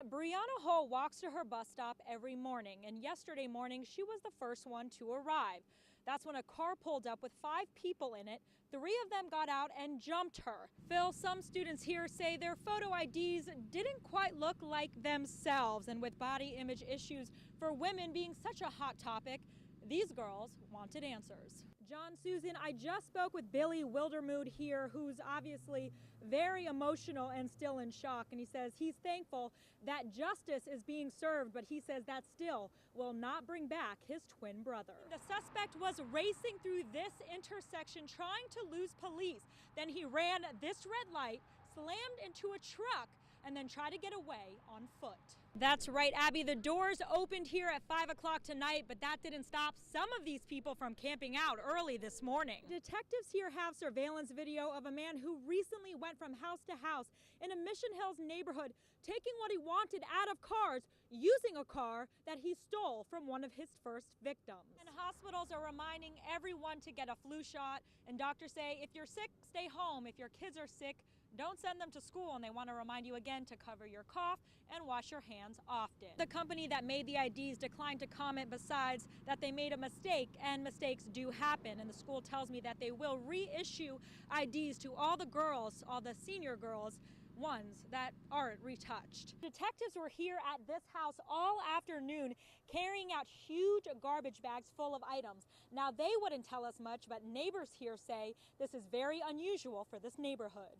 Brianna Hull walks to her bus stop every morning, and yesterday morning she was the first one to arrive. That's when a car pulled up with 5 people in it. 3 of them got out and jumped her. Phil, some students here say their photo IDs didn't quite look like themselves, and with body image issues for women being such a hot topic, these girls wanted answers. John, Susan, I just spoke with Billy Wildermood here, who's obviously very emotional and still in shock. And he says he's thankful that justice is being served, but he says that still will not bring back his twin brother. The suspect was racing through this intersection trying to lose police. Then he ran this red light, slammed into a truck, and then try to get away on foot. That's right, Abby. The doors opened here at 5 o'clock tonight, but that didn't stop some of these people from camping out early this morning. Detectives here have surveillance video of a man who recently went from house to house in a Mission Hills neighborhood, taking what he wanted out of cars, using a car that he stole from one of his first victims. And hospitals are reminding everyone to get a flu shot, and doctors say if you're sick, stay home. If your kids are sick, don't send them to school, and they want to remind you again to cover your cough and wash your hands often. The company that made the IDs declined to comment, besides that they made a mistake, and mistakes do happen. And the school tells me that they will reissue IDs to all the girls, all the senior girls, ones that aren't retouched. Detectives were here at this house all afternoon carrying out huge garbage bags full of items. Now, they wouldn't tell us much, but neighbors here say this is very unusual for this neighborhood.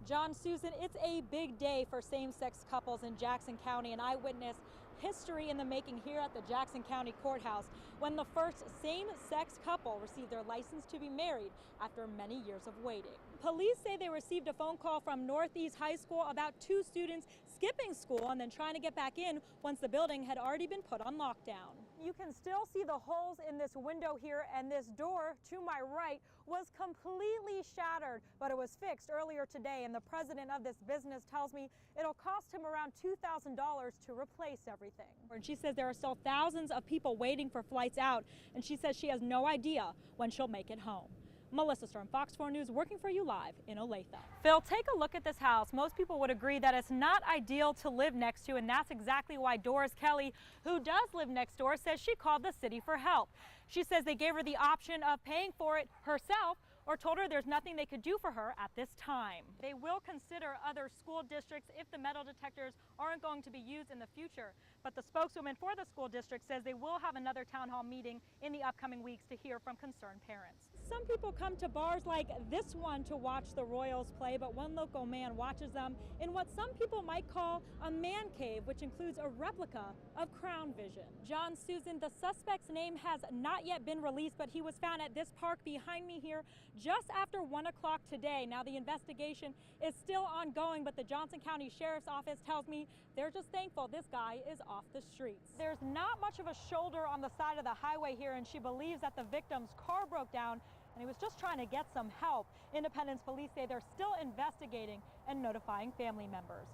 John, Susan, it's a big day for same-sex couples in Jackson County, and I witnessed history in the making here at the Jackson County Courthouse when the first same-sex couple received their license to be married after many years of waiting. Police say they received a phone call from Northeast High School about 2 students skipping school and then trying to get back in once the building had already been put on lockdown. You can still see the holes in this window here, and this door to my right was completely shattered, but it was fixed earlier today, and the president of this business tells me it'll cost him around $2,000 to replace everything. And she says there are still thousands of people waiting for flights out, and she says she has no idea when she'll make it home. Melissa Storm, Fox 4 News, working for you live in Olathe. Phil, take a look at this house. Most people would agree that it's not ideal to live next to, and that's exactly why Doris Kelly, who does live next door, says she called the city for help. She says they gave her the option of paying for it herself or told her there's nothing they could do for her at this time. They will consider other school districts if the metal detectors aren't going to be used in the future. But the spokeswoman for the school district says they will have another town hall meeting in the upcoming weeks to hear from concerned parents. Some people come to bars like this one to watch the Royals play, but one local man watches them in what some people might call a man cave, which includes a replica of Crown Vision. John, Susan, the suspect's name has not yet been released, but he was found at this park behind me here just after 1 o'clock today. Now, the investigation is still ongoing, but the Johnson County Sheriff's Office tells me they're just thankful this guy is off the streets. There's not much of a shoulder on the side of the highway here, and she believes that the victim's car broke down and he was just trying to get some help. Independence police say they're still investigating and notifying family members.